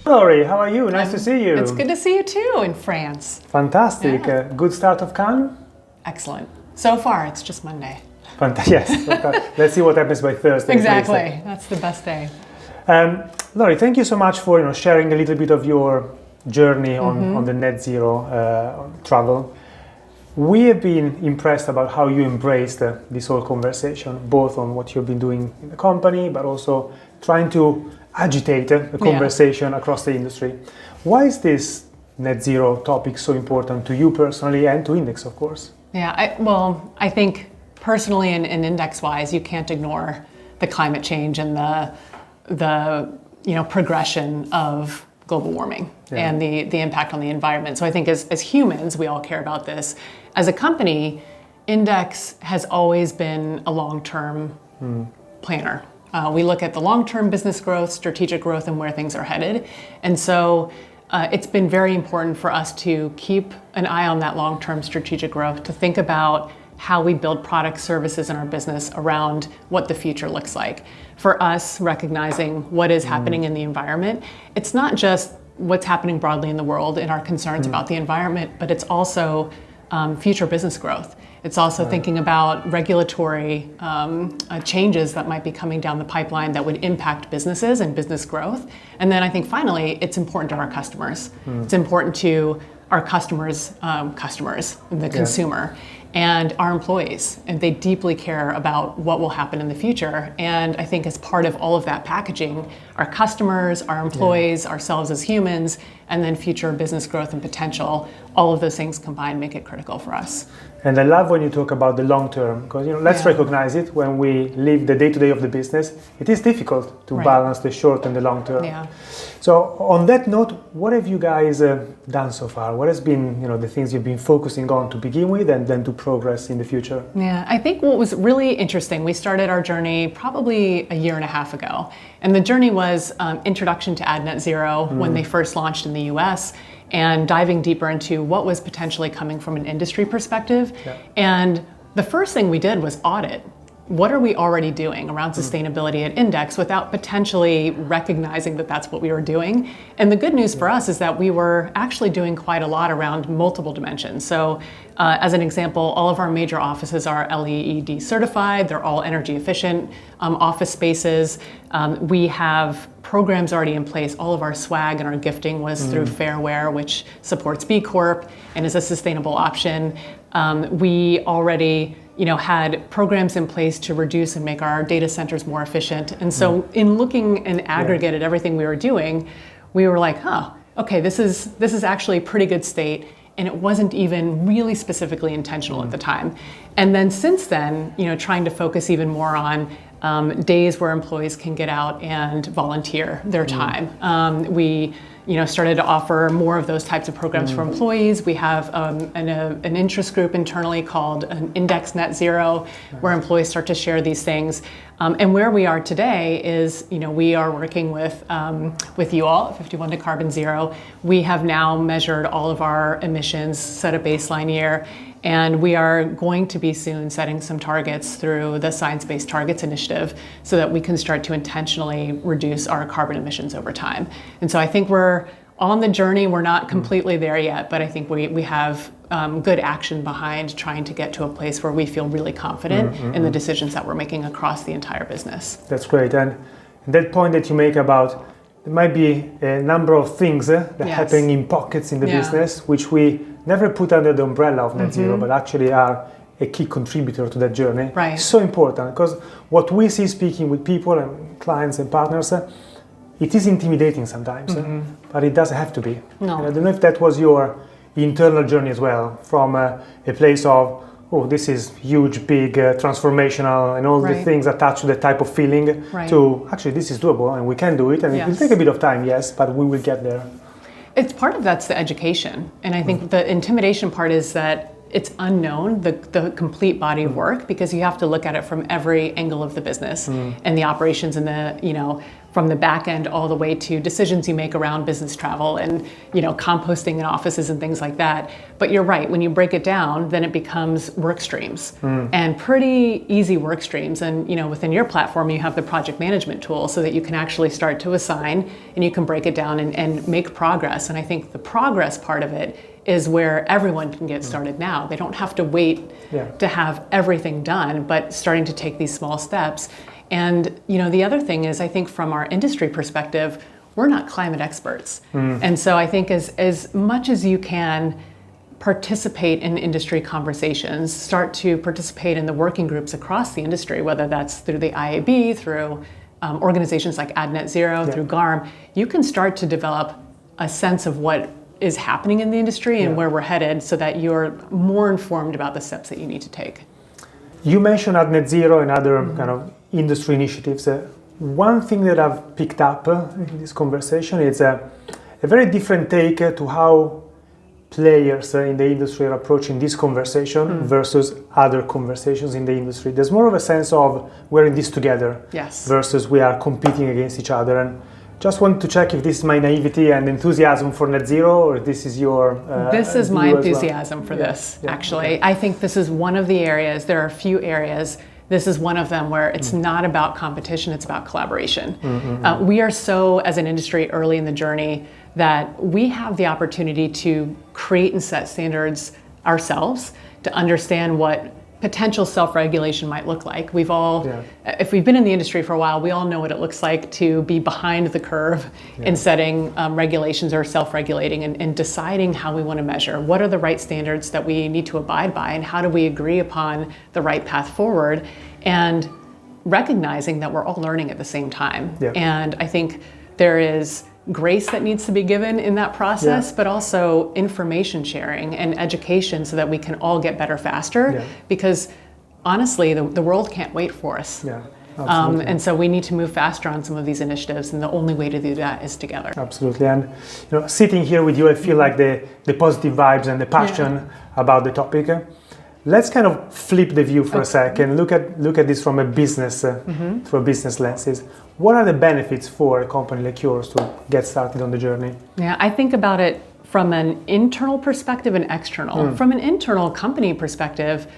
Lori, how are you? Nice to see you. It's good to see you too in France. Fantastic. Yeah. Good start of Cannes? Excellent. So far, it's just Monday. Yes. Let's see what happens by Thursday. Exactly. That's the best day. Lori, thank you so much for sharing a little bit of your journey on the net zero travel. We have been impressed about how you embraced this whole conversation, both on what you've been doing in the company, but also trying to agitate the conversation across the industry. Why is this net zero topic so important to you personally and to Index, of course? Yeah, I think personally and index-wise, you can't ignore the climate change and the progression of global warming and the impact on the environment. So I think as humans, we all care about this. As a company, Index has always been a long-term planner. We look at the long-term business growth, strategic growth, and where things are headed. And so it's been very important for us to keep an eye on that long-term strategic growth, to think about how we build products, services in our business around what the future looks like. For us, recognizing what is happening in the environment, it's not just what's happening broadly in the world and our concerns about the environment, but it's also future business growth. It's also thinking about regulatory changes that might be coming down the pipeline that would impact businesses and business growth. And then I think finally, it's important to our customers. It's important to our customers, the consumer, and our employees. And they deeply care about what will happen in the future. And I think as part of all of that packaging, our customers, our employees, ourselves as humans, and then future business growth and potential, all of those things combined make it critical for us. And I love when you talk about the long term, because let's recognize it, when we live the day-to-day of the business, it is difficult to balance the short and the long term. Yeah. So on that note, what have you guys done so far? What has been the things you've been focusing on to begin with and then to progress in the future? Yeah, I think what was really interesting, we started our journey probably a year and a half ago. And the journey was introduction to Ad Net Zero when they first launched in the US, and diving deeper into what was potentially coming from an industry perspective. Yeah. And the first thing we did was audit. What are we already doing around sustainability at Index without potentially recognizing that that's what we were doing? And the good news for us is that we were actually doing quite a lot around multiple dimensions. So as an example, all of our major offices are LEED certified. They're all energy efficient office spaces. We have programs already in place. All of our swag and our gifting was through Fairwear, which supports B Corp and is a sustainable option. We already had programs in place to reduce and make our data centers more efficient. And so in looking in aggregate at everything we were doing, we were like, okay, this is actually a pretty good state. And it wasn't even really specifically intentional at the time. And then since then, trying to focus even more on days where employees can get out and volunteer their time. We started to offer more of those types of programs for employees. We have an interest group internally called an Index Net Zero, where employees start to share these things. And where we are today is, we are working with you all at 51 to Carbon Zero. We have now measured all of our emissions, set a baseline year, and we are going to be soon setting some targets through the Science Based Targets Initiative so that we can start to intentionally reduce our carbon emissions over time. And so I think we're on the journey. We're not completely there yet, but I think we have good action behind trying to get to a place where we feel really confident in the decisions that we're making across the entire business. That's great. And that point that you make about there might be a number of things that are happening in pockets in the business, which we never put under the umbrella of net zero, but actually are a key contributor to that journey. Right. So important, because what we see speaking with people and clients and partners, it is intimidating sometimes, but it doesn't have to be. No. And I don't know if that was your internal journey as well, from a place of, this is huge, big, transformational, and all the things attached to that type of feeling, to actually this is doable and we can do it, and it will take a bit of time, yes, but we will get there. It's part of that's the education. And I think the intimidation part is that it's unknown, the complete body of work, because you have to look at it from every angle of the business and the operations and the, from the back end all the way to decisions you make around business travel and composting in offices and things like that. But you're right, when you break it down, then it becomes work streams and pretty easy work streams. And within your platform, you have the project management tool so that you can actually start to assign and you can break it down and make progress. And I think the progress part of it is where everyone can get started now. They don't have to wait to have everything done, but starting to take these small steps. And the other thing is, I think from our industry perspective, we're not climate experts. And so I think as much as you can participate in industry conversations, start to participate in the working groups across the industry, whether that's through the IAB, through organizations like AdNet Zero, through GARM, you can start to develop a sense of what is happening in the industry and where we're headed so that you're more informed about the steps that you need to take. You mentioned AdNet Zero and other kind of industry initiatives. One thing that I've picked up in this conversation is a very different take to how players in the industry are approaching this conversation versus other conversations in the industry. There's more of a sense of we're in this together versus we are competing against each other. And just wanted to check if this is my naivety and enthusiasm for net zero, or this is your this is my enthusiasm for this, actually. I think this is one of the areas, there are a few areas, this is one of them where it's not about competition, it's about collaboration. We are so, as an industry, early in the journey that we have the opportunity to create and set standards ourselves, to understand what potential self-regulation might look like. We've all, if we've been in the industry for a while, we all know what it looks like to be behind the curve in setting regulations or self-regulating and deciding how we want to measure. What are the right standards that we need to abide by, and how do we agree upon the right path forward, and recognizing that we're all learning at the same time. And I think there is grace that needs to be given in that process, but also information sharing and education so that we can all get better faster, because honestly, the world can't wait for us. And so we need to move faster on some of these initiatives, and the only way to do that is together. Absolutely. And sitting here with you, I feel like the positive vibes and the passion about the topic. Let's kind of flip the view for a second. Look at this from a business, through a business lenses. What are the benefits for a company like yours to get started on the journey? Yeah, I think about it from an internal perspective and external. From an internal company perspective,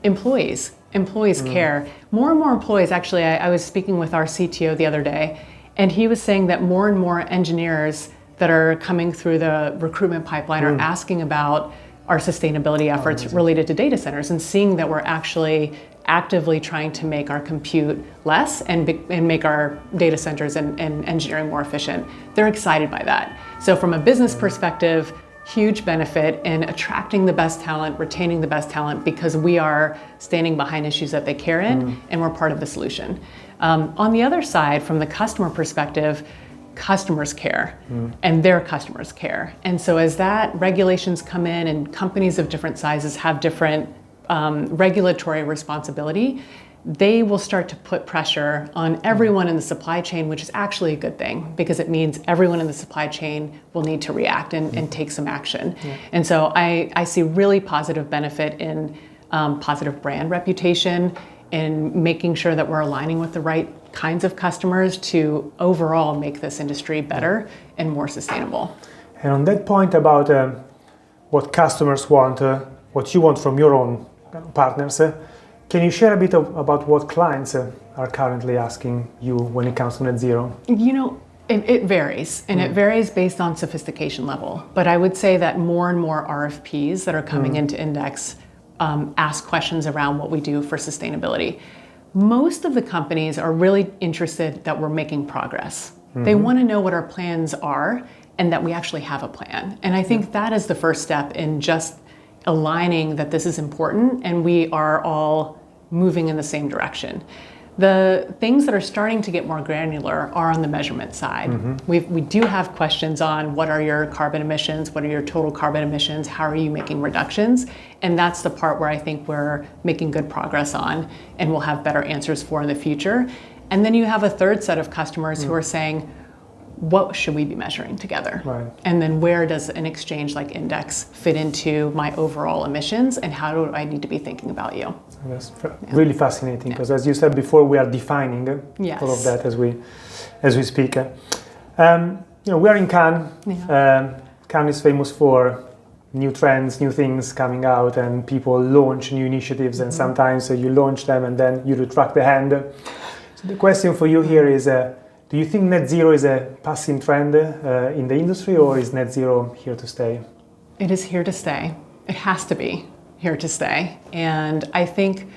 employees care. More and more employees, actually, I was speaking with our CTO the other day, and he was saying that more and more engineers that are coming through the recruitment pipeline are asking about our sustainability efforts related to data centers, and seeing that we're actually actively trying to make our compute less and make our data centers and engineering more efficient. They're excited by that. So from a business perspective, huge benefit in attracting the best talent, retaining the best talent, because we are standing behind issues that they care in, and we're part of the solution. On the other side, from the customer perspective, customers care and their customers care. And so as that regulations come in and companies of different sizes have different regulatory responsibility, they will start to put pressure on everyone in the supply chain, which is actually a good thing, because it means everyone in the supply chain will need to react and take some action. And so I see really positive benefit in positive brand reputation, in making sure that we're aligning with the right kinds of customers to overall make this industry better and more sustainable. And on that point about what customers want, what you want from your own partners, can you share a bit about what clients are currently asking you when it comes to net zero? It varies, and it varies based on sophistication level. But I would say that more and more RFPs that are coming into Index ask questions around what we do for sustainability. Most of the companies are really interested that we're making progress. They want to know what our plans are and that we actually have a plan. And I think that is the first step in just aligning that this is important and we are all moving in the same direction. The things that are starting to get more granular are on the measurement side. We do have questions on what are your carbon emissions, what are your total carbon emissions, how are you making reductions? And that's the part where I think we're making good progress on and we'll have better answers for in the future. And then you have a third set of customers who are saying, what should we be measuring together? And then where does an exchange like Index fit into my overall emissions, and how do I need to be thinking about you? That's really fascinating, because as you said before, we are defining all of that as we as we speak. We're in Cannes. Yeah. Cannes is famous for new trends, new things coming out, and people launch new initiatives, and sometimes you launch them and then you retract the hand. So the question for you here is, do you think net zero is a passing trend in the industry, or is net zero here to stay? It is here to stay. It has to be here to stay. And I think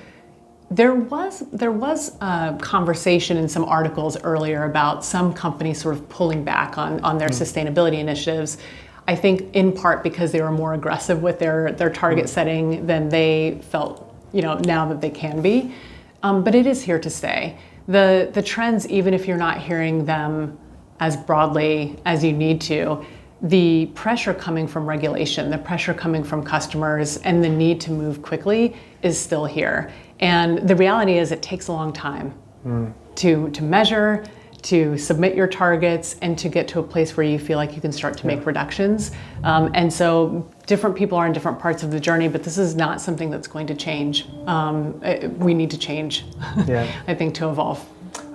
there was a conversation in some articles earlier about some companies sort of pulling back on their sustainability initiatives. I think in part because they were more aggressive with their target setting than they felt, now that they can be. But it is here to stay. The trends, even if you're not hearing them as broadly as you need to, the pressure coming from regulation, the pressure coming from customers, and the need to move quickly is still here. And the reality is it takes a long time to measure, to submit your targets, and to get to a place where you feel like you can start to make reductions. And so different people are in different parts of the journey, but this is not something that's going to change. We need to change, I think, to evolve.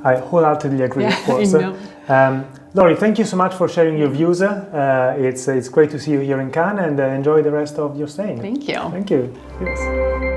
I wholeheartedly agree, of course. I know. Lori, thank you so much for sharing your views. It's great to see you here in Cannes, and enjoy the rest of your stay. Thank you. Thank you. Yes.